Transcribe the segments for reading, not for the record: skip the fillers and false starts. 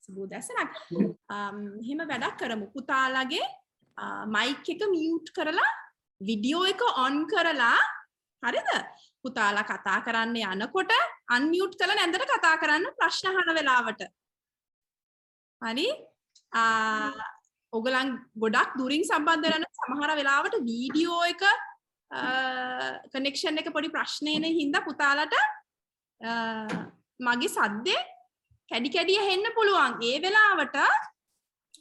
සුබෝදෑසනක්. එහෙම වැඩක් කරමු. පුතාලගේ මයික් එක මියුට් කරලා විඩියෝ එක ඔන් කරලා හරිද? පුතාලා කතා කරන්න යනකොට අන්මියුට් කරලා නැන්දට කතා කරන්න ප්‍රශ්න අහන වෙලාවට. හරි? ඔයගලන් ගොඩක් දුරින් සම්බන්ධ වෙන සමහර වෙලාවට වීඩියෝ එක කනෙක්ෂන් එක පොඩි ප්‍රශ්න එන හින්දා පුතාලට මගේ සද්දේ කැඩි කැඩි ඇහෙන්න පුළුවන්. ඒ වෙලාවට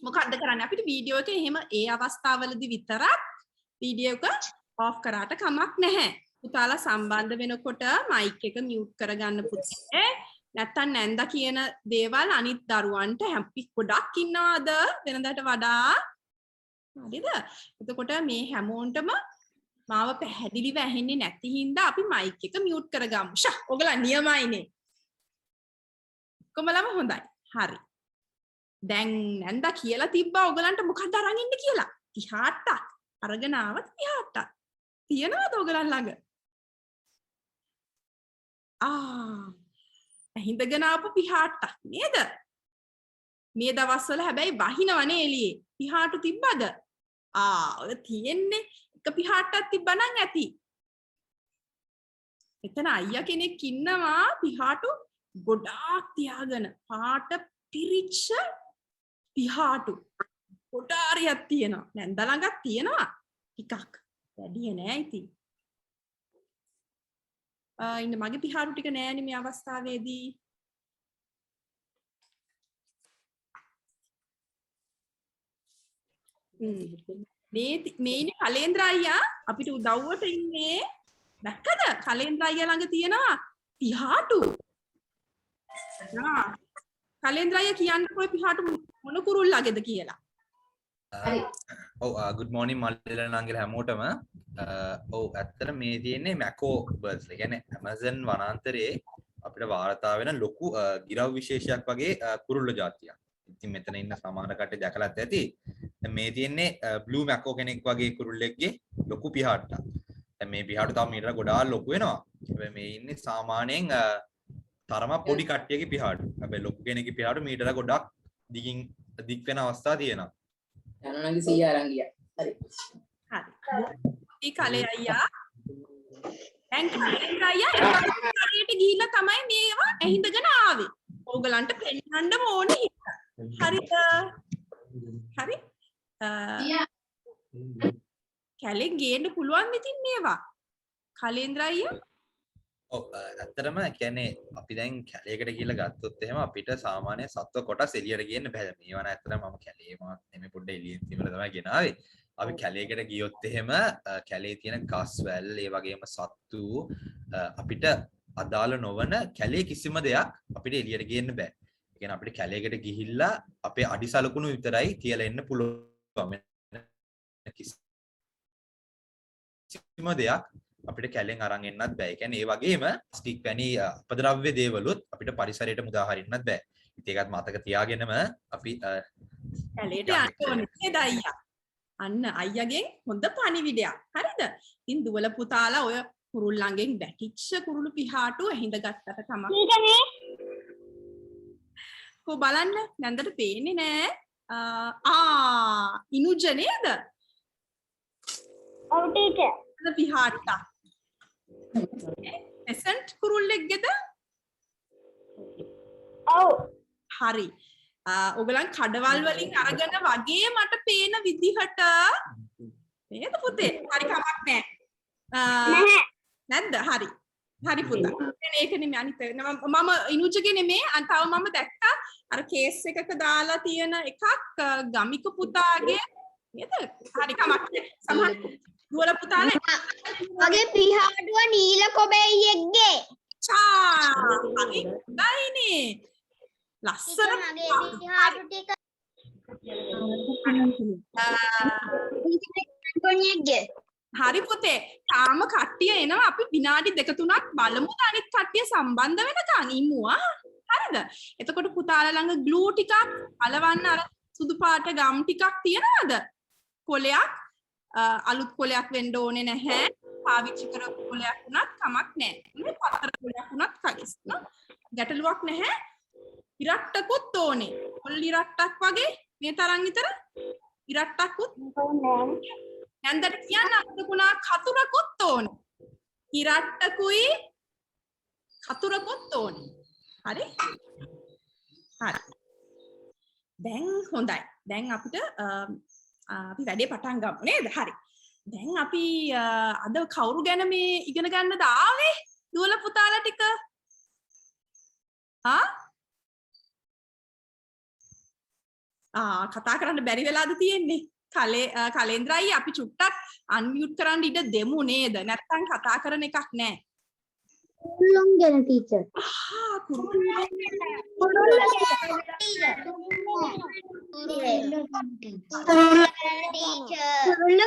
මොකක්ද කරන්නේ? අපිට වීඩියෝ එක එහෙම ඒ අවස්ථාවවලදී විතරක් වීඩියෝ එක ඔෆ් කරාට කමක් නැහැ. පුතාලා සම්බන්ධ වෙනකොට මයික් එක මියුට් කරගන්න පුතේ. නැත්තම් නැන්දා කියන දේවල් අනිත් දරුවන්ට හැපි ගොඩක් ඉන්නවද වෙනදාට වඩා? හරිද? එතකොට මේ හැමෝන්ටම මාව පැහැදිලිව ඇහෙන්නේ නැති හින්දා අපි මයික් එක මියුට් කරගමු. ඔයගලා නියමයිනේ. කොමලම හොඳයි. හරි. දැන් නැන්දා කියලා තිබ්බා ඔයගලන්ට මොකක්ද අරන් ඉන්න කියලා. 38ක් අරගෙන ආව 38ක්. තියනවද ඔයගලන් ළඟ? හිඳගෙන ආපු 38ක් නේද? මේ දවස්වල හැබැයි වහිනවනේ එළියේ. 38 තිබ්බද? ඔය තියෙන්නේ එක 38ක් තිබ්බනම් ඇති. එතන අයියා කෙනෙක් ඉන්නවා 38 ගොඩාක් තියාගෙන පාට පිරිච්ච 38 කොටාරියක් තියෙනවා. නැන්ද ළඟක් තියෙනවා ටිකක්. වැඩි නෑ ඉතින්. ඉන්න මගේ 38 ටික නෑනේ මේ අවස්ථාවේදී. මේ ඉන්නේ කලේන්ද්‍ර අයියා අපිට උදව්වට ඉන්නේ. දැක්කද? කලේන්ද්‍ර අයියා ළඟ තියෙනවා 38. කලේන්ද්‍ර අයියා කියන්නකෝ 38 මොන කුරුල්ලගේද කියලා. හරි. ඔව් good morning මල්ලිලා නංගිලා හැමෝටම. ඔව් ඇත්තට මේ තියෙන්නේ මැකෝ බර්ඩ්ස්. ඒ කියන්නේ ඇමසන් වනාන්තරයේ අපිට වාර්තා වෙන ලොකු ගිරව් විශේෂයක් වගේ කුරුල්ල జాතියක්. ඉතින් මෙතන ඉන්න සමහර කට්ටිය දැකලාත් ඇති. දැන් මේ තියෙන්නේ බ්ලූ මැකෝ කෙනෙක් වගේ කුරුල්ලෙක්ගේ ලොකු පිහාට්ටක්. දැන් මේ පිහාටු තව මීටර ගොඩාක් ලොකු වෙනවා. හැබැයි මේ ඉන්නේ සාමාන්‍යයෙන් තරම පොඩි කට්ටියගේ පිහාටු. හැබැයි ලොකු කෙනෙක්ගේ පිහාටු මීටර ගොඩක් දික් වෙන අවස්ථා තියෙනවා. යනනගේ 100 අරන් ගියා. හරි. හරි. කලේ අයියා. දැන් කලේ අයියා හරියට ගිහිල්ලා තමයි මේවා ඇහිඳගෙන ආවේ. ඕගලන්ට පෙන්නන්න ඕනේ. හරිද? හරි. කැලෙන් ගේන්න පුළුවන් ඉතින් මේවා. කලේන්ද්‍ර අයියා. ඔව් ඇත්තටම කියන්නේ අපි දැන් කැලේකට ගිහලා ගත්තොත් එහෙම අපිට සාමාන්‍ය සත්ව කොටස් එළියට ගේන්න බෑ. මේවා නෑ ඇත්තටම මම කැලේම නෙමෙයි පොඩ්ඩ එළියෙන් තිබුණා තමයි ගෙනාවේ. අපි කැලේකට ගියොත් එහෙම කැලේ තියෙන ගස් වැල් ඒ වගේම සත්තු අපිට අදාළ නොවන කැලේ කිසිම දෙයක් අපිට එළියට ගේන්න බෑ. ඒ කියන්නේ අපිට කැලේකට ගිහිල්ලා අපේ අඩිසලකුණු විතරයි තියලා එන්න පුළුවන්. කිසිම දෙයක් අපිට කැලෙන් අරන් එන්නත් බෑ. ඒ කියන්නේ ඒ වගේම ස්ටික් වැනි අපද්‍රව්‍ය දේවලුත් අපිට පරිසරයට මුදා හරින්නත් බෑ. ඉතින් ඒකත් මතක තියාගෙනම අපි කැලේට යන්න ඕනේ නේද අයියා? අන්න අයියාගෙන් හොඳ පණිවිඩයක්. හරිද? ඉතින් දුවල පුතාලා ඔය කුරුල්ලන්ගෙන් වැටිච්ච කුරුළු පිහාටු ඇහිඳ ගත්තට තමයි. ඊකනේ. කො බලන්න නැන්දට පේන්නේ නෑ. ඉනුජ නේද? ඔව් ටීචර්. පිහාට්ටා. එසන්ට් කුරුල්ලෙක්ගේද? ඔව්. හරි. ඔයගලන් කඩවල් වලින් අරගෙන වගේ මට පේන විදිහට නේද පුතේ? හරි කමක් නැහැ. නැහැ. නැද්ද? හරි. හරි පුතා. ඒක නෙමෙයි අනිත් මම ඉනුජගේ නෙමෙයි තව මම දැක්කා අර කේස් එකක දාලා තියෙන එකක් ගමික පුතාගේ නේද? හරි කමක් නැහැ. සමහර දුවල පුතාලා මගේ පිහාටුව නීල කොබෙයියෙක්ගේ. හරි. නයිනේ. ලස්සන මගේ පිහාටු ටික කොණියෙක්ගේ. හරි පුතේ. තාම කට්ටිය එනවා. අපි විනාඩි 2-3ක් බලමු අනිත් කට්ටිය සම්බන්ධ වෙනකන් ඉමුවා. හරිද? එතකොට පුතාලා ළඟ ග්ලූ ටිකක් අලවන්න අර සුදු පාට ගම් ටිකක් තියනවද? කොලයක් අලුත් කොලයක් වෙන්න ඕනේ නැහැ. පාවිච්චි කරපු කොලයක් වුණත් කමක් නැහැ. මේ පතර කොලයක් වුණත් කලිස්න ගැටලුවක් නැහැ. ඉරට්ටකුත් ඕනේ. පොල් ඉරට්ටක් වගේ මේ තරම් විතර ඉරට්ටක්කුත් නැන්දට කියන්න අපිටුණා කතුරකුත් ඕන. ඉරට්ටකුයි කතුරකුත් ඕන. හරි? හරි. දැන් හොඳයි. දැන් අපිට අපි වැඩේ පටන් ගමු නේද? හරි. දැන් අපි අද කවුරු ගැන මේ ඉගෙන ගන්නද ආවේ? දුවල පුතාලා ටික. කතා කරන්න බැරි වෙලාද තියෙන්නේ? කලේන්ද්‍රයි අපි චුට්ටක් අන්මියුට් කරන්න ඉඩ දෙමු නේද? නැත්තම් කතා කරන එකක් නෑ. කුරුල්ලන් ගැන ටීචර්. කුරුල්ලෝ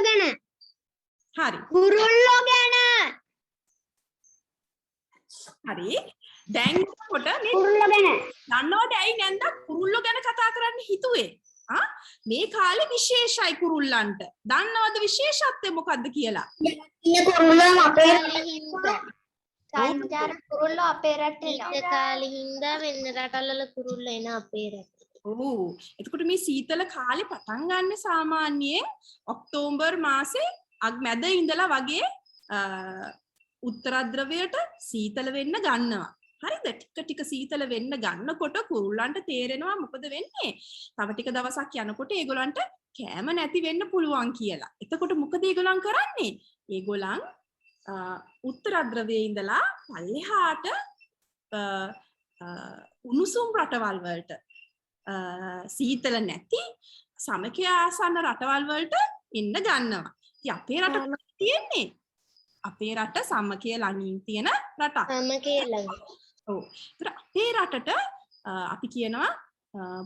ගැන. හරි. කුරුල්ලෝ ගැන. හරි. දැන් කොට මේ කුරුල්ලෝ ගැන. දන්නවද ඇයි නැන්ද කුරුල්ලෝ ගැන කතා කරන්න හිතුවේ? මේ කාලේ විශේෂයි කුරුල්ලන්ට. දන්නවද විශේෂත්වය මොකද්ද කියලා? ඉන්න කුරුල්ලෝ අපේ සංචාර කුරුල්ලෝ අපේ රටේ ඉන්න කාලේ හින්දා වෙන රටවල කුරුල්ලෝ එන අපේ රටේ. ඔව්. එතකොට මේ සීතල කාලේ පටන් ගන්න සාමාන්‍යයෙන් ඔක්තෝබර් මාසේ මැද ඉඳලා වගේ උත්තර ධ්‍රවයට සීතල වෙන්න ගන්නවා. හරිද? ටික ටික සීතල වෙන්න ගන්නකොට කුරුල්ලන්ට තේරෙනවා මොකද වෙන්නේ? තව ටික දවසක් යනකොට ඒගොල්ලන්ට කෑම නැති වෙන්න පුළුවන් කියලා. එතකොට මොකද ඒගොල්ලන් කරන්නේ? ඒගොල්ලන් උත්තර ධ්‍රවයේ ඉඳලා පල්ලෙහාට උණුසුම් රටවල් වලට සීතල නැති සමකය ආසන්න රටවල් වලට එන්න ගන්නවා. ඉතින් අපේ රට තියෙන්නේ අපේ රට සමකය ළඟින් තියෙන රටක්. සමකය ළඟ. ඔව්. ඒතර අපේ රටට අපි කියනවා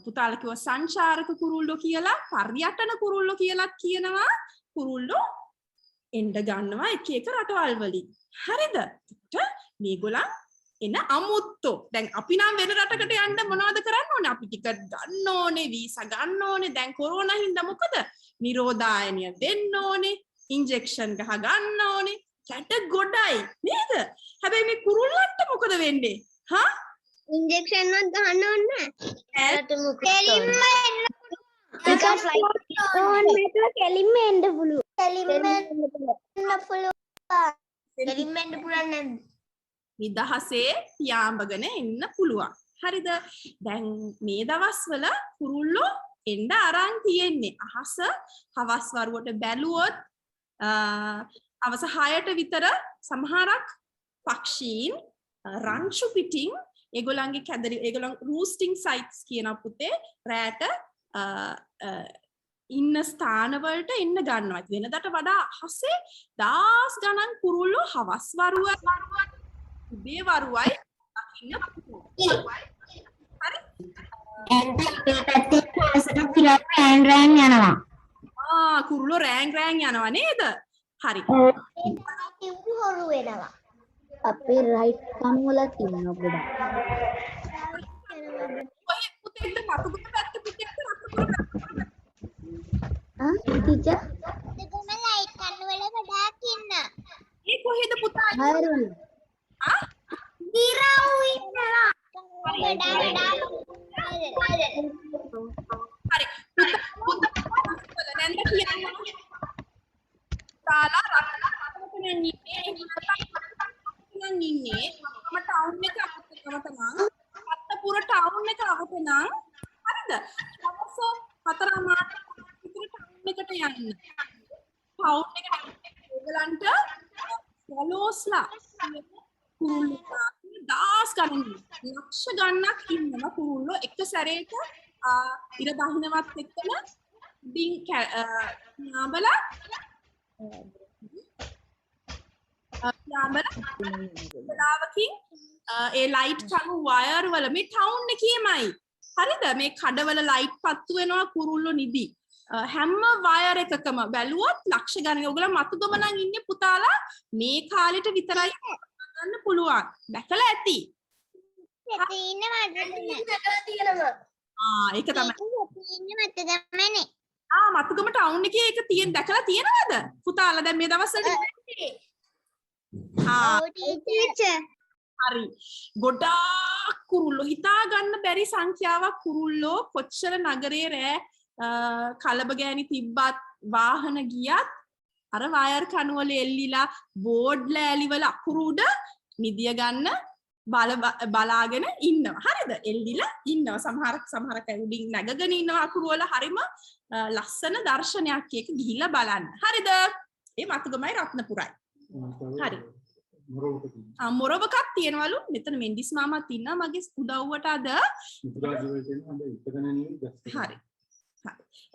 පුතාලා කිව්වා සංචාරක කුරුල්ලෝ කියලා, පර්යටන කුරුල්ලෝ කියලාත් කියනවා. කුරුල්ලෝ එන්න ගන්නවා එක එක රටවල් වලින්. හරිද? මේගොල්ලන් එන අමුත්තෝ. දැන් අපි නම් වෙන රටකට යන්න මොනවද කරන්න ඕනේ? අපි ටිකට් ගන්න ඕනේ, වීසා ගන්න ඕනේ. දැන් කොරෝනා හින්දා මොකද? නිරෝධායනය දෙන්න ඕනේ, ඉන්ජෙක්ෂන් ගහ ගන්න ඕනේ. කැට ගොඩයි නේද? හැබැයි මේ කුරුල්ලන්ට මොකද වෙන්නේ? ඉන්ජෙක්ෂන් වත් ගන්න ඕනේ නැහැ. කෙලින්ම එන්න පුළුවන්. කෙලින්ම එන්න පුළුවන්. නිදහසේ පියාඹගෙන එන්න පුළුවන්. හරිද? දැන් මේ දවස්වල කුරුල්ලෝ එන්න අරන් තියෙන්නේ. අහස හවස් වරුවට බැලුවොත් අවස 6ට විතර සමහරක් පක්ෂීන් රංචු පිටින් ඒගොල්ලන්ගේ කැදරි ඒගොල්ලන් රූස්ටිං සයිට්ස් කියන පුතේ රැට ඉන්න ස්ථානවලට එන්න ගන්නවා. වෙනදට වඩා අහසේ දහස් ගණන් කුරුල්ලෝ හවස් වරුව උදේ වරුවයි දකින්න පුළුවන්. හරි? රෑන් යනවා. කුරුල්ලෝ රෑන් යනවා නේද? හරි. හොරු වෙනවා. අපේ රයිට් කන් වල තියෙන ගොඩක්. ඔය පුතේට මතුගම පැත්ත පුතේට ටීචර් දෙගොම ලයිට් කන් වල ගොඩාක් ඉන්න. ඒ කොහෙද පුතා? හයරුවල. දිරව් ඉන්නවා. හරි. පුතා නැන්ද කියනවා. තාලා රටකට නම් ඉන්නේ මම ටවුන් එක අවතම අත්තපුර ටවුන් එක අවතනම් හරිද? අවස 4 මාස විතර ටවුන් එකට යන්න. ටවුන් එකට ඕගලන්ට ෆලෝස්ලා කුරුල්ලෝ දාස් ගණන් ලක්ෂ ගණනක් ඉන්නවා කුරුල්ලෝ එක සැරේට ඉර බහිනවත් එක්කම ඩින් නාබලා ලාවකින් ඒ ලයිට් කණු වයර් වල මේ ටවුන් එකේමයි. හරිද? මේ කඩවල ලයිට් පත්තු වෙනවා කුරුල්ලෝ නිදි. හැම වයර් එකකම බැලුවොත් ලක්ෂ ගණන්. ඔයගොල්ලෝ මතුගම නම් ඉන්නේ පුතාලා මේ කාලෙට විතරයි ගන්න පුළුවන්. දැකලා ඇති. තියෙන මට ඒක තමයි. තියෙන මට ගමනේ. මතුගම ටවුන් එකේ ඒක තියෙන දැකලා තියෙනවද? පුතාලා දැන් මේ දවස්වල ටීචර්. හරි. ගොඩාක් ගොඩාක් කුරුල්ලෝ හිතා ගන්න බැරි සංඛ්‍යාවක් කුරුල්ලෝ කොච්චර නගරේ රෑ කලබ ගෑනි තිබ්බත් වාහන ගියත් අර වයර් කණුවල එල්ලිලා බෝඩ් ලෑලිවල අකුරු උඩ නිදිය ගන්න බලාගෙන ඉන්නවා. හරිද? එල්ලිලා ඉන්නවා. සමහරක් උඩින් නැගගෙන ඉන්නවා අකුරු වල. හරිම ලස්සන දර්ශනයක් එක ගිහිල්ලා බලන්න. හරිද? ඒ මතුගමයි රත්නපුරයි. හරි. මොරවකක් තියෙනවලු. මෙතන මෙන්ඩිස් මාමත් ඉන්නවා මගේ උදව්වට අද. හරි.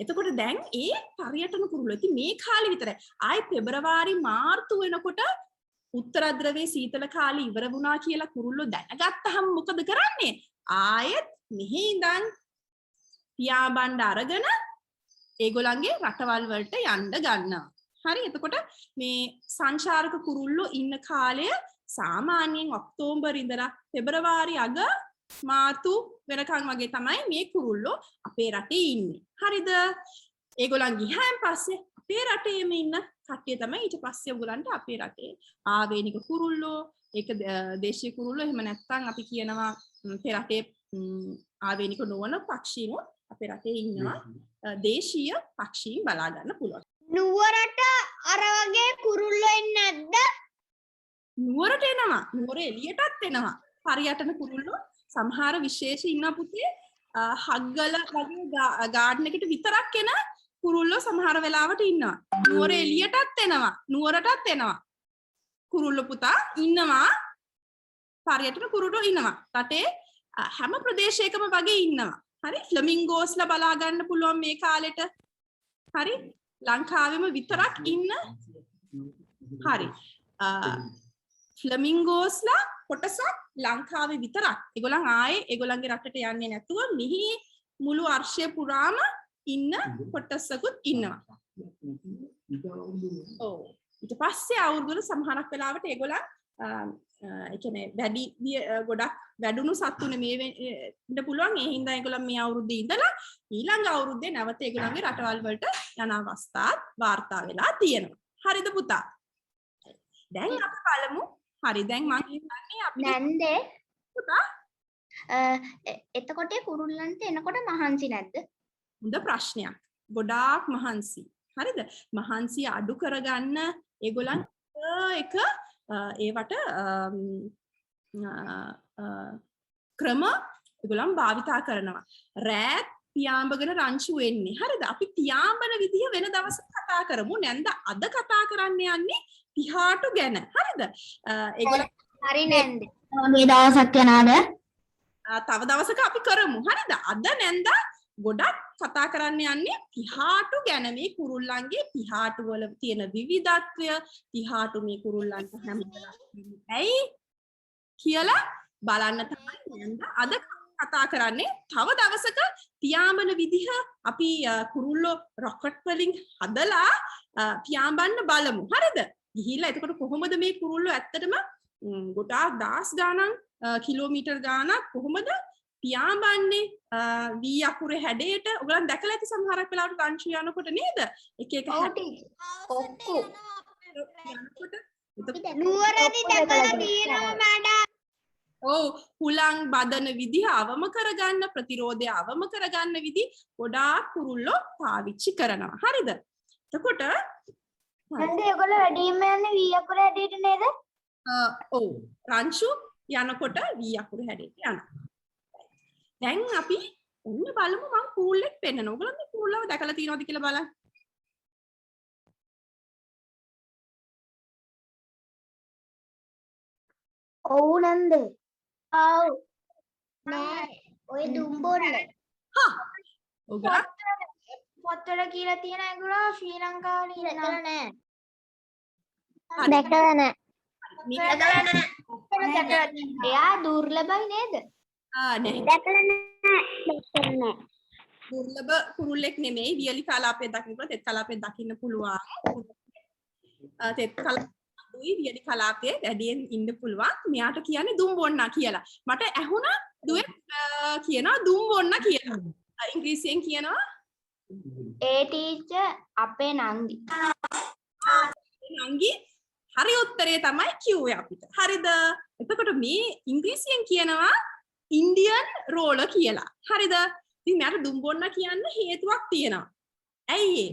එතකොට දැන් ඒ පර්යටන කුරුල්ලෝ ඉතින් මේ කාලේ විතරයි. ආයි පෙබරවාරි මාර්තු වෙනකොට උත්තර ධ්‍රවයේ සීතල කාලේ ඉවර වුණා කියලා කුරුල්ලෝ දැනගත්තහම මොකද කරන්නේ? ආයෙත් මෙහි ඉඳන් පියාඹන්න අරගෙන ඒගොල්ලන්ගේ රටවල් වලට යන්න ගන්නවා. හරි. එතකොට මේ සංචාරක කුරුල්ලෝ ඉන්න කාලය සාමාන්‍යයෙන් ඔක්තෝබර් ඉඳලා පෙබරවාරි අග මාර්තු වෙනකන් වගේ තමයි මේ කුරුල්ලෝ අපේ රටේ ඉන්නේ. හරිද? ඒගොල්ලන් ගියාන් පස්සේ අපේ රටේම ඉන්න කට්ටිය තමයි ඊට පස්සේ ඔයගොල්ලන්ට අපේ රටේ ආවේනික කුරුල්ලෝ, ඒක දේශීය කුරුල්ලෝ, එහෙම නැත්නම් අපි කියනවා අපේ රටේ ආවේනික නොවන පක්ෂීන් අපේ රටේ ඉන්නවා. දේශීය පක්ෂීන් බලා ගන්න පුළුවන්. නුවරට අර වගේ කුරුල්ලෝ එන්නේ නැද්ද? නුවරට එනවා. නුවර එළියටත් එනවා. පරියටන කුරුල්ලෝ සමහර විශේෂ ඉන්න පුතේ හග්ගල වගේ ගාඩන් එකට විතරක් එන කුරුල්ලෝ සමහර වෙලාවට ඉන්නවා. නුවර එළියටත් එනවා. නුවරටත් එනවා. කුරුල්ලෝ පුතා ඉන්නවා. පරියටන කුරුල්ලෝ ඉන්නවා. රටේ හැම ප්‍රදේශයකම වගේ ඉන්නවා. හරි. ෆ්ලමින්ගෝස්ලා බලා ගන්න පුළුවන් මේ කාලෙට. හරි. ලංකාවෙම විතරක් ඉන්න. හරි. ෆ්ලමින්ගෝස්ලා කොටසක් ලංකාවේ විතරක්. ඒගොල්ලන් ආයේ ඒගොල්ලන්ගේ රටට යන්නේ නැතුව මිහි මුළු අර්ශය පුරාම ඉන්න කොටසකුත් ඉන්නවා. ඔව්. ඊට පස්සේ අවුරුදු සමහරක් වෙලාවට ඒගොල්ලන් ඒ කියන්නේ වැඩි ගොඩක් වැඩුණු සත්තුනේ මේ ඉන්න පුළුවන්. ඒ හින්දා ඒගොල්ලන් මේ අවුරුද්දේ ඉඳලා ඊළඟ අවුරුද්දේ නැවත ඒගොල්ලන්ගේ රටවල් වලට යන අවස්ථාත් වාර්තා වෙලා තියෙනවා. හරිද පුතා? දැන් අපි බලමු. හරි. දැන් මම හිතන්නේ අපි නැන්දේ පුතා එතකොට කුරුල්ලන්ට එනකොට මහන්සි නැද්ද? හොඳ ප්‍රශ්නයක්. ගොඩාක් මහන්සි. හරිද? මහන්සි අඩු කරගන්න ඒගොල්ලන් එක ඒවට ක්‍රම ඒගොල්ලන් භාවිතා කරනවා. රෑත් පියාඹගෙන රංචු වෙන්නේ. හරිද? අපි පියාඹන විදිය වෙන දවසක කතා කරමු. නැන්ද අද කතා කරන්න යන්නේ පිහාටු ගැන. හරිද? ඒගොල්ලන් හරි නැන්ද. මේ දවසක් යනවාද? තව දවසක අපි කරමු. හරිද? අද නැන්ද ගොඩක් කතා කරන්න යන්නේ පිහාටු ගැන. මේ කුරුල්ලන්ගේ පිහාටු වල තියෙන විවිධත්වය, පිහාටු මේ කුරුල්ලන්ට හැමදාම ඇයි කියලා බලන්න තමයි නැන්ද අද කතා කරන්නේ. තව දවසක පියාඹන විදිහ අපි කුරුල්ලෝ රොකට් වලින් හදලා පියාඹන්න බලමු. හරිද? ගිහිල්ලා එතකොට කොහොමද මේ කුරුල්ලෝ ඇත්තටම ගොඩාක් දහස් ගාණන් කිලෝමීටර් ගාණක් කොහොමද පියාඹන්නේ වී අකුරේ හැඩයට? ඔයගලන් දැකලා ඇති සමහරක් වෙලාවට රංචු යනකොට නේද? එක එක ඔක්කො නුවරදී දැකලා තියෙනවා මඩ. ඔව්. හුලං බදන විදිහ අවම කරගන්න, ප්‍රතිරෝධය අවම කරගන්න විදි ගොඩාක් කුරුල්ලෝ පාවිච්චි කරනවා. හරිද? එතකොට නැන්ද ඒගොල්ලෝ වැඩිම යන්නේ වී අකුර හැඩයට නේද? ඔව්. රංචු යනකොට වී අකුර හැඩයට යනවා. දැන් අපි ඔන්න බලමු. මම කුරුල්ලෙක් පෙන්නනවා. ඔයගොල්ලෝ මේ කුරුල්ලව දැකලා තියෙනවද කියලා බලන්න. ඔව් නැන්ද. ඔව්. නෑ. ඔය දුම්බොන්න. හා. ඔයගොල්ලෝ පොත්වල කියලා තියෙන ඒගොල්ලෝ ශ්‍රී ලංකාවේ දැකලා නෑ. හරි. දැකලා නෑ. එයා දුර්ලභයි නේද? නැහැ. දැකලා නෑ. දුර්ලභ කුරුල්ලෙක් නෙමෙයි. වියලි කලාපයේ දකින්න පුළුවන්, තෙත් කලාපයේ දකින්න පුළුවන්. තෙත් කලාපයේ වියලි කලාපයේ වැඩියෙන් ඉන්න පුළුවන්. මෙයාට කියන්නේ දුම්බොන්නා කියලා. මට ඇහුණා දුවේ කියනවා දුම්බොන්නා කියලා. ඉංග්‍රීසියෙන් කියනවා ඒ ටීචර් අපේ නංගි. නංගි හරි උත්තරේ තමයි කිව්වේ අපිට. හරිද? එතකොට මේ ඉංග්‍රීසියෙන් කියනවා ඉන්දියන් රෝල කියලා. හරිද? ඉතින් මට දුම් බොන්න කියන්න හේතුවක් තියෙනවා. ඇයි ඒ?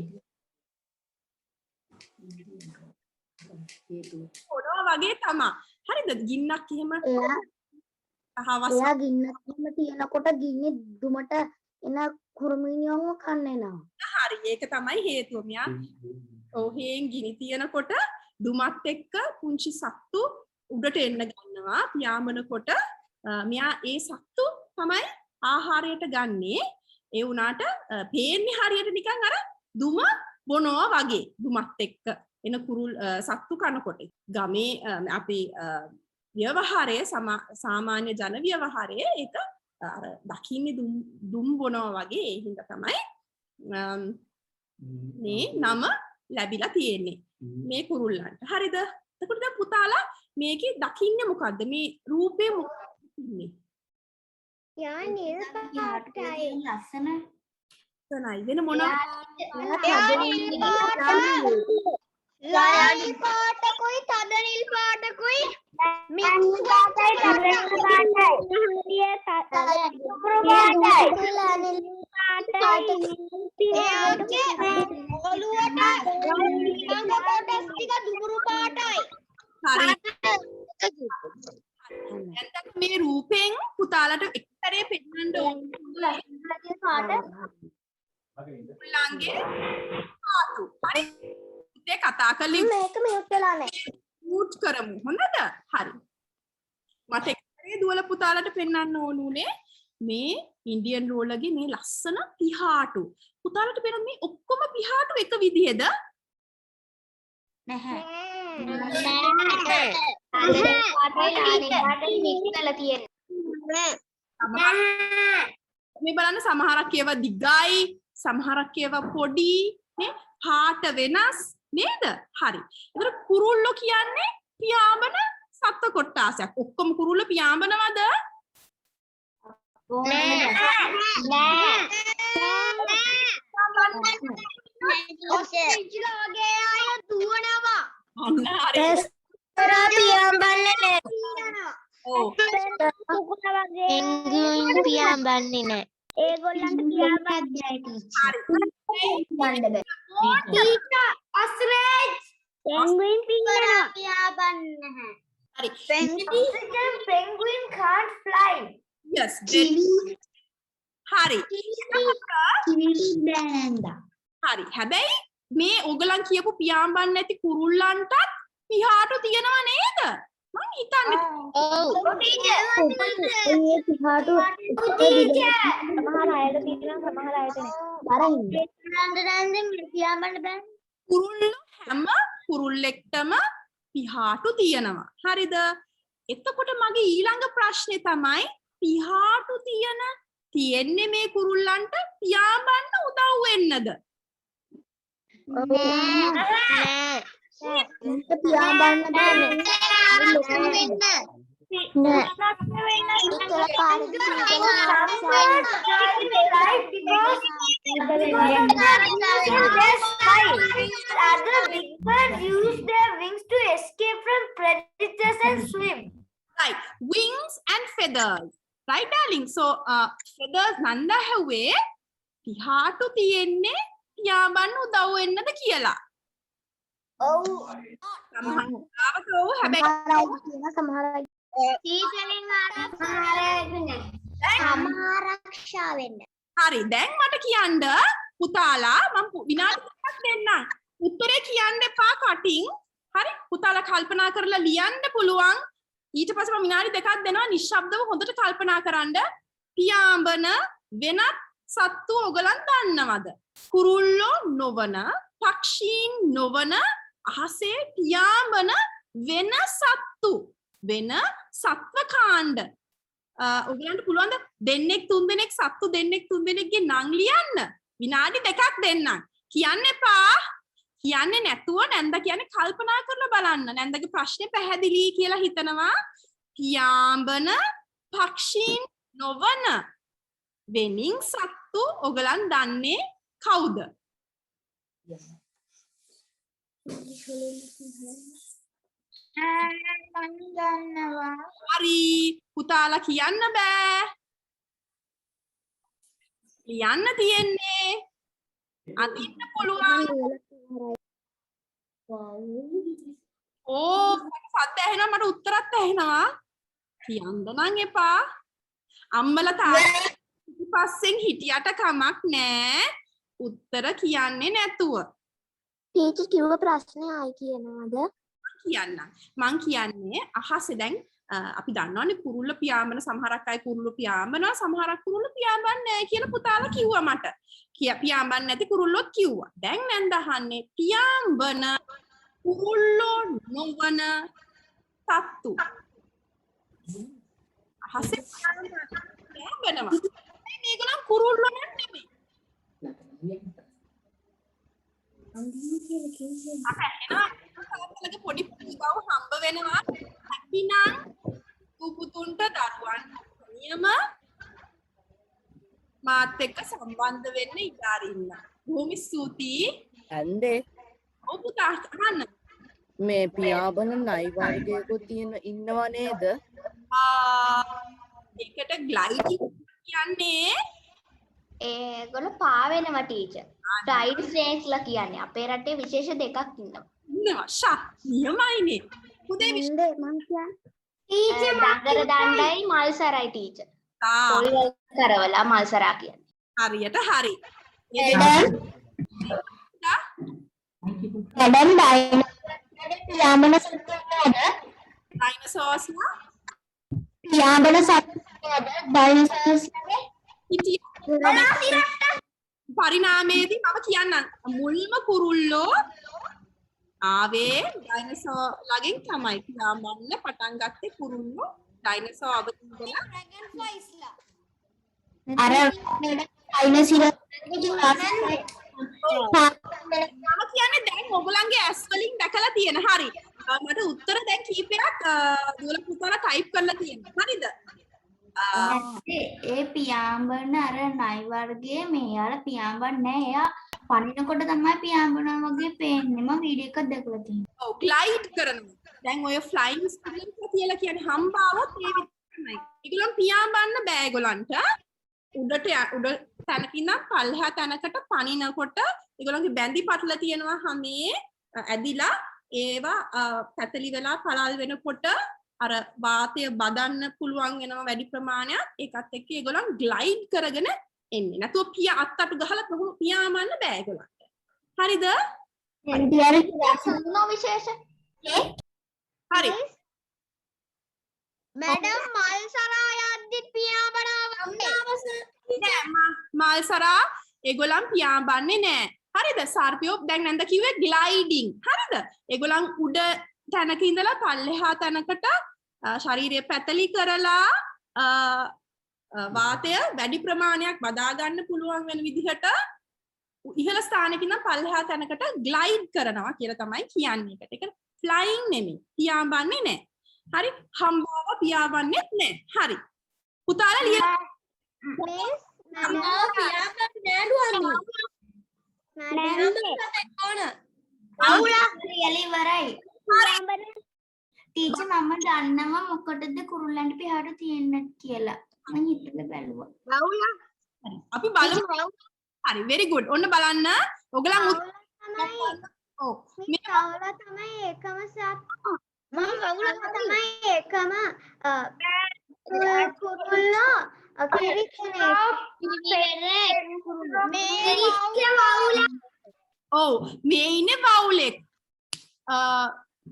මොනවා වගේ තමයි. හරිද? ගින්නක් එහෙම එයා ගින්නක් එහෙම තියනකොට ගින්නේ දුමට එන කුරුමිනියන්ව කන්න එනවා. හරි ඒක තමයි හේතුව. මෙයා ඔහෙන් ගිනි තියනකොට දුමත් එක්ක පුංචි සත්තු උඩට එන්න ගන්නවා. පියාඹනකොට මෙයා ඒ සත්තු තමයි ආහාරයට ගන්නේ. ඒ වුණාට පේන්නේ හරියට නිකන් අර දුම බොනවා වගේ. දුමත් එක්ක එන කුරුල් සත්තු කනකොට ගමේ අපි ව්‍යවහාරය සාමාන්‍ය ජන ව්‍යවහාරය ඒක අර දකින්නේ දුම් බොනවා වගේ. ඒ හින්දා තමයි මේ නම ලැබිලා තියෙන්නේ මේ කුරුල්ලන්ට. හරිද? එතකොට දැන් පුතාලා මේකේ දකින්නේ මොකද්ද? මේ රූපේ මොකක්ද? යා නිල් පාටයි ලස්සන තනයි වෙන මොනවා? යා නිල් පාටකුයි තද නිල් පාටකුයි මික්ස් පාටයි තද නිල් පාටයි දුඹුරු පාටයි එයාගේ ඔළුවට නිකන් කොටස් ටික දුඹුරු පාටයි. හරි. දැන් මේ රූපෙන් පුතාලට එක්තරේ පෙන්නන්න ඕනේ පාට කුරුල්ලන්ගේ පාතු. හරි. ඉතින් කතා කළේ මේක මියුට් වෙලා නැහැ. මූට් කරමු. හොඳද? හරි. මට එක්තරේ දුවල පුතාලට පෙන්වන්න ඕනුනේ මේ ඉන්දියන් රෝලගේ මේ ලස්සන පිහාටු. පුතාලට පේන මේ ඔක්කොම පිහාටු එක විදිහද? නැහැ. මේ බලන්න සමහරක් ඒවා දිගයි, සමහරක් ඒවා පොඩි, නේ? පාට වෙනස් නේද? හරි. ඒතර කුරුල්ලෝ කියන්නේ පියාඹන සත්ත්ව කොට්ටාසයක්. ඔක්කොම කුරුල්ලෝ පියාඹනවද? Penguin can't fly. Yes. හරි. හරි. හැබැයි මේ ඔයගලන් කියපු පියාඹන්න නැති කුරුල්ලන්ටත් පිහාටු තියනවා නේද? මං හිතන්නේ. ඔව්. ඒ පිහාටු සමහර අයට තියෙනවා සමහර අයට නැහැ. කුරුල්ලෝ හැම කුරුල්ලෙක්ටම පිහාටු තියනවා. හරිද? එතකොට මගේ ඊළඟ ප්‍රශ්නේ තමයි පිහාටු තියෙන්නේ මේ කුරුල්ලන්ට පියාඹන්න උදව් වෙන්නද? පියාඹන්න බෑ. Other big birds use their wings to escape from predators and swim. Right. Wings and feathers. Right, darling? So, feathers nanda hawe පිහාටු තියෙන්නේ පියාඹන්න උදව් වෙන්නද කියලා. ඔව්. සමහරවක ඔව් හැබැයි සමහර අය සීතලෙන් ආරක්ෂා වෙන්න. හරි දැන් මට කියන්න පුතාලා මම විනාඩි 5ක් දෙන්නම්. උත්තරේ කියන්න එපා කටින්. හරි පුතාලා කල්පනා කරලා ලියන්න පුළුවන්. ඊට පස්සේ මම විනාඩි 2ක් දෙනවා නිශ්ශබ්දව හොඳට කල්පනා කරන්න. පියාඹන වෙනත් සත්තු ඔයගලන් දන්නවද? කුරුල්ලෝ නොවන, පක්ෂීන් නොවන, අහසේ පියාඹන වෙන සත්තු, වෙන සත්ව කාණ්ඩ. ඔයගලන්ට පුළුවන් ද දෙන්නෙක් තුන් දෙනෙක් සත්තු දෙන්නෙක් තුන් දෙනෙක්ගේ නම් ලියන්න? විනාඩි 2ක් දෙන්නම්. කියන්න එපා. කියන්නේ නැතුව නැන්ද කියන්නේ කල්පනා කරලා බලන්න. නැන්දගේ ප්‍රශ්නේ පැහැදිලි කියලා හිතනවා. පියාඹන පක්ෂීන් නොවන වෙනින් සත්තු ඔයගලන් දන්නේ කවුද? මං දන්නවා. හරි පුතාලා කියන්න බෑ. ලියන්න තියෙන්නේ. අදින්න පුළුවන්. ඕ සද්ද ඇහෙනවා මට උත්තරත් ඇහෙනවා. කියන්න නම් එපා. අම්මලා තාත්තා පස්සෙන් හිටියට කමක් නෑ. උත්තර කියන්නේ නැතුව. ටීචර් කිව්ව ප්‍රශ්නේ ආයි කියනවාද? මං කියන්නේ අහසේ දැන් අපි දන්නවනේ කුරුල්ල පියාඹන සමහරක් අය කුරුල්ල පියාඹනවා සමහරක් කුරුල්ල පියාඹන්නේ නැහැ කියලා පුතාලා කිව්වා මට. පියාඹන්නේ නැති කුරුල්ලොත් කිව්වා. දැන් නැන්ද අහන්නේ පියාඹන කුරුල්ලෝ නොවන සත්තු. අහසේ පියාඹනවා. මේගොල්ලන් කුරුල්ලෝ නෙමෙයි. අපේ පොඩි පුතාව හම්බ වෙනවා හැකිනම් පුතුන්ට දරුවන් නියම මාත් එක්ක සම්බන්ධ වෙන්න ඉඩ අරින්න. බොහොම ස්තුතියි. ඇන්දේ ඔව් පුතා අහන්න. මේ පියාඹන නයි වර්ගයකුත් ඉන්නවා නේද? ඒකට ග්ලයිඩින් කියන්නේ ඒගොල්ලෝ පාවෙනවා ටීචර්. ටයිඩ් ස්නේක්ස්ලා කියන්නේ අපේ රටේ විශේෂ දෙකක් ඉන්නවා. ඉන්නවා ෂා නියමයිනේ. පුතේ මං කියන්නේ ටීචර් දඟර දණ්ඩයි මල්සරයි ටීචර්. පොල් කරවලා මල්සරා කියන්නේ. හරියට හරි. වැඩම් පියාඹන සත්තුන්වද? ඩයිනසෝස්ලා පියාඹන සත්තුන්වද? ඩයිනසෝස්ලානේ පරිණාමයේදී මම කියන්නම් මුල්ම කුරුල්ලෝ ආවේ ඩයිනසෝ ළගෙන් තමයි පියාඹන්න පටන් ගත්තේ කුරුල්ලෝ ඩයිනසෝ අවතීන්දලා ඩ්‍රැගන් ෆ්ලයිස්ලා අර මම කියන්නේ දැන් ඔයගොල්ලන්ගේ ඇස් වලින් දැකලා තියෙන හරි මට උත්තර දැන් කීපයක් දුවල පුතාලා ටයිප් කරලා තියෙනවා හරිද ඒ පියාඹන අර නයි වර්ගයේ මෙයාලා පියාඹන්නේ නැහැ. එයා පනිනකොට තමයි පියාඹනවා වගේ පේන්නේ. මම වීඩියෝ එකක් දැකලා තියෙනවා. ඔව් ග්ලයිඩ් කරනවා. දැන් ඔය ෆ්ලයින් ස්පීඩ් කියලා කියන්නේ හම්බාවොත් ඒ විතරයි. ඒගොල්ලන් පියාඹන්න බෑ ඒගොල්ලන්ට. උඩ තැනක ඉඳන් පල්ලෙහා තැනකට පනිනකොට ඒගොල්ලන්ගේ බැඳි පටල තියෙනවා හැමේ ඇදිලා ඒවා පැතලි වෙලා පළල් වෙනකොට අර වාතය බදන්න පුළුවන් වෙනවා වැඩි ප්‍රමාණයක් ඒකත් එක්ක ඒගොල්ලන් ග්ලයිඩ් කරගෙන එන්නේ නැතුව අත්තටු ගහලා කොහොම පියාඹන්න බෑ ඒගොල්ලන්ට හරිද සම්නෝ විශේෂ හරි මැඩම් මල්සරා යද්දිත් පියාඹනවා නෑ මල්සරා ඒගොල්ලන් පියාඹන්නේ නෑ හරිද සර්පියෝ දැන් නැන්ද කිව්වේ ග්ලයිඩින් හරිද ඒගොල්ලන් උඩ තැනක ඉඳලා පල්ලෙහා තැනකට ශරීරය පැතලි කරලා වාතය වැඩි ප්‍රමාණයක් බදා ගන්න පුළුවන් වෙන විදිහට ඉහළ ස්ථානයක ඉඳන් පල්ලෙහා තැනකට ග්ලයිඩ් කරනවා කියලා තමයි කියන්නේ. ඒක ෆ්ලයින් නෙමෙයි. පියාඹන්නේ නැහැ. හරි හම්බව පියාඹන්නේත් නැහැ. හරි. පුතාලා ලියලා මිස් මම පියාඹන්නේ නෑලුවා අවුලා ලියලා ඉවරයි. ටීචර් මම දන්නවා මොකටද කුරුල්ලන්ට පියාට තියෙන්නේ කියලා. මම හිතලා බැලුවා. අපි බලමු. හරි very good. ඔන්න බලන්න. ඔයගලන් ඔව් මේ කවුලා තමයි එකම සත් මම කවුලා තමයි එකම කුරුල්ලා ඔව් මේ ඉන්නේ වවුලෙක්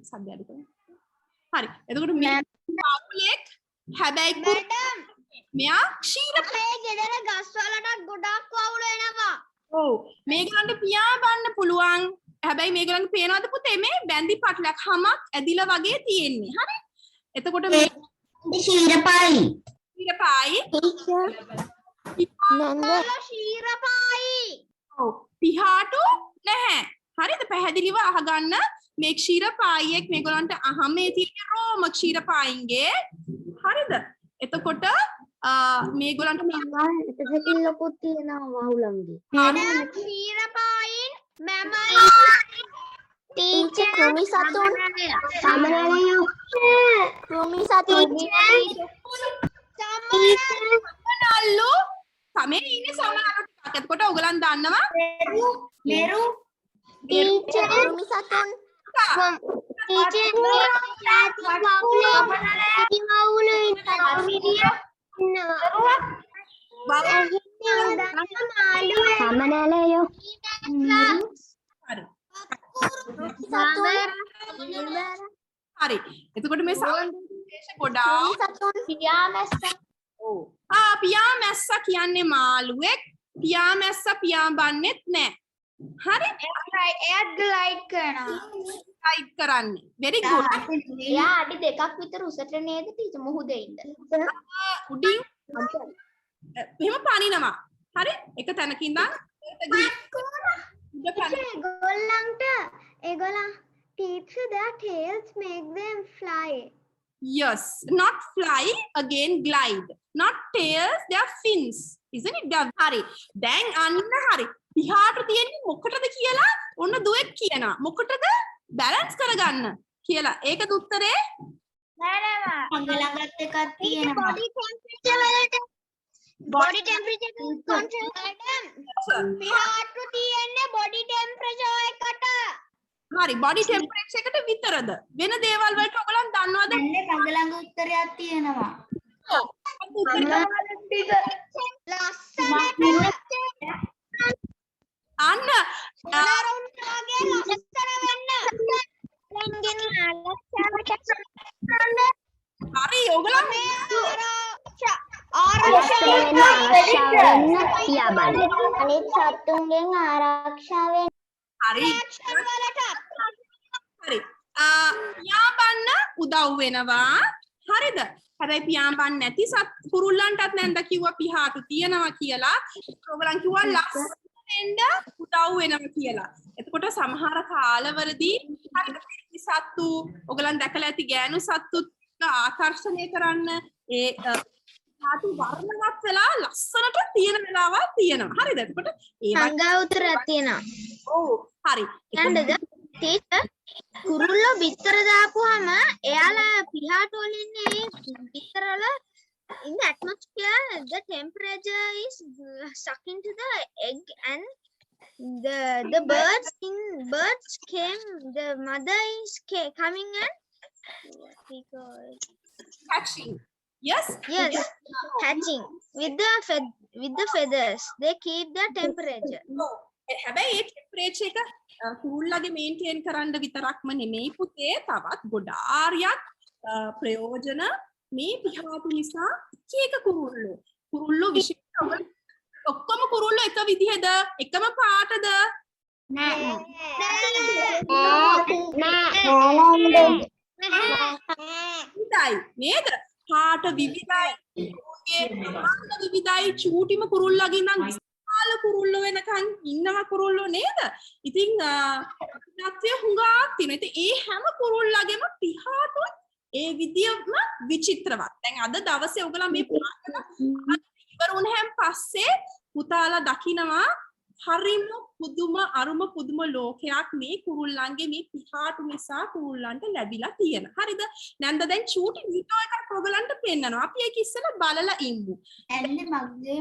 සද්දයක් හරි එතකොට මේ වවුලෙක් හැබැයි මැඩම් මෙයා ක්ෂීරපේ ගෙදර ගස් වලට ගොඩක් වවුල එනවා. ඔව් මේගලන්ට පියාඹන්න පුළුවන්. හැබැයි මේගලන්ට පේනවද පුතේ මේ බැඳි පටලක් හමක් ඇදිලා වගේ තියෙන්නේ. හරි? එතකොට මේ ක්ෂීරපායි. ක්ෂීරපායි. නංග ක්ෂීරපායි. ඔව් පිහාටු නැහැ. හරිද? පැහැදිලිව අහගන්න මේ ක්ෂීරපායියෙක් මේගලන්ට අහමේ තියෙන රෝම ක්ෂීරපායින්ගේ. හරිද? එතකොට මේගොල්ලන්ට එතකෙල්ලකුත් තියෙනවා වහුලන්ගේ. මැඩම් ක්ෂීරපායින් mammal Teacher krumi satun samanalayo krumi satun සමනල්ලු තමයි ඉන්නේ සමනල්ලු ටිකක්. එතකොට ඔයගලන් දන්නවා Meru. teacher krumi satun teacher samanalayo හරි. එතකොට මේ සමේශ ගොඩාක් පියා මැස්සා කියන්නේ මාළුවෙක්. පියා මැස්සා පියාඹන්නෙත් නෑ. හරි. එයාත් ග්ලයිඩ් කරනවා. ටයිප් කරන්නේ. very good. එයා අඩි 2ක් විතර උසට නේද ටීචර් මුහුදේ ඉඳලා උඩින් එහෙම පනිනවා. හරි. එක තැනක ඉඳන් ඒගොල්ලන් teacher their tails make them fly. Yes, not fly, again glide. Not tails, they are fins. Isn't it? හරි. දැන් අන්න හරි. පියාට තියෙන්නේ මොකටද කියලා ඔන්න දුවෙක් කියනවා. මොකටද? බැලන්ස් කරගන්න කියලා. ඒකද උත්තරේ? නෑ මම ළඟත් එකක් තියෙනවා. body temperature control item. පියාට තියෙන්නේ body temperature එකට. හරි. body temperature එකට විතරද? වෙන දේවල් වලට ඔයගලන් දන්නවද? නෑ මම ළඟ උත්තරයක් තියෙනවා. ඔව්. අන්න හරි ඔයගලන් අනිත් සත්තුන්ගෙන් ආරක්ෂා වෙන්න. හරි. හරි. පියාඹන්න උදව් වෙනවා. හරිද? හැබැයි පියාඹන්න නැති කුරුල්ලන්ටත් නැන්ද කිව්වා පිහාටු තියනවා කියලා. ඔයගලන් කිව්වා ලස්සන වෙන්න උදව් වෙනවා කියලා. එතකොට සමහර කාලවලදී හරිද සත්තු ඔයගලන් දැකලා ඇති ගෑනු සත්තුත් ආකර්ෂණය කරන්න ඒ පිහාටු වර්ණවත් වෙලා ලස්සනට තියෙන වෙලාවක් තියෙනවා. හරිද? එතකොට ඒ සංගා උත්තරයක් තියෙනවා. ඔව් හරි. යන්නද ටීචර් කුරුල්ලෝ බිත්තර දාපුවාම එයාලා පිහාට වලින්නේ බිත්තර වල in the atmosphere the temperature is stuck into the egg and the birds came the mother is coming and Hatching. Yes? yes hatching with the feathers they keep the temperature. හැබැයි ඒ temperature එක කුරුල්ලගේ maintain කරන්න විතරක්ම නෙමෙයි පුතේ තවත් ගොඩාරියක් ප්‍රයෝජන මේ පිහාටු නිසා එක කුරුල්ලෝ විශේෂ ඔක්කොම කුරුල්ලෝ එක විදිහද එකම පාටද නෑ නේද පාට විවිධයි විවිධයි චූටිම කුරුල්ලගේ නම් විශාල කුරුල්ලෝ වෙනකන් ඉන්නවා කුරුල්ලෝ නේද ඉතින් නාට්‍ය හුඟක් තියෙනවා ඉතින් ඒ හැම කුරුල්ලගෙම පිහාටුත් ඒ විදියම විචිත්‍රවත්. දැන් අද දවසේ ඔයගොල්ලෝ මේ ඉවර වුණාන් පස්සේ පුතාලා දකිනවා හරිම පුදුම අරුම පුදුම ලෝකයක් මේ කුරුල්ලන්ගේ මේ පිහාටු නිසා කුරුල්ලන්ට ලැබිලා තියෙන. හරිද? නැන්ද දැන් චූටි වීඩියෝ එකක් ඔයගොල්ලන්ට පෙන්නනවා. අපි ඒක ඉස්සෙල්ලා බලලා ඉමු. ඇන්නේ මගේ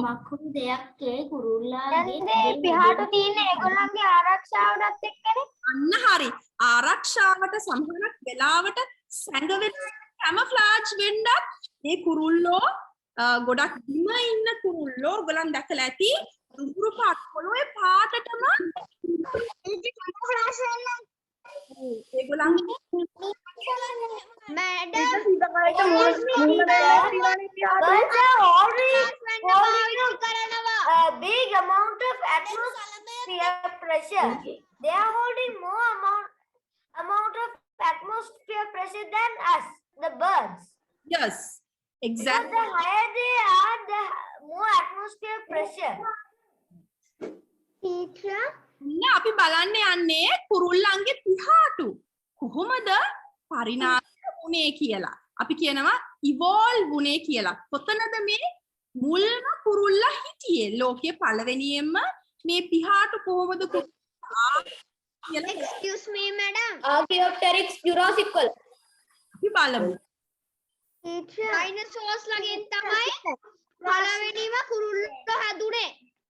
මකුරු දෙයක් ඒ කුරුල්ලාගේ පිහාටු තියෙන ඒගොල්ලන්ගේ ආරක්ෂාවටත් එක්කනේ. අන්න හරි. ආරක්ෂාවට සමහරක් වෙලාවට සැඟවෙන කැමෆ්ලාජ් වෙන්නත් මේ කුරුල්ලෝ ගොඩක් බිම ඉන්න කුරුල්ලෝ ඔයගලන් දැකලා ඇති රුපුරු පාට පොළොවේ පාටටම කැමෆ්ලාජ් වෙන්න ඒගොල්ලන් a big amount of atmosphere pressure. They are holding more amount of atmosphere pressure than us, the birds. yes exactly. Because the higher they are, the more atmosphere pressure. Teacher, අපි බලන්න යන්නේ කුරුල්ලන්ගේ පිහාටු කොහොමද පරිණාමය වුනේ කියලා. අපි කියනවා ඉවෝල්ව් වුනේ කියලා. කොතනද මේ මුල්ම කුරුල්ලා හිටියේ? ලෝකයේ පළවෙනියෙන්ම මේ පිහාටු කොහොමද කියලා excuse me madam. Archaeopteryx Jurassic වල. අපි බලමු. Dinosaurs ලගෙන් තමයි පළවෙනිම කුරුල්ල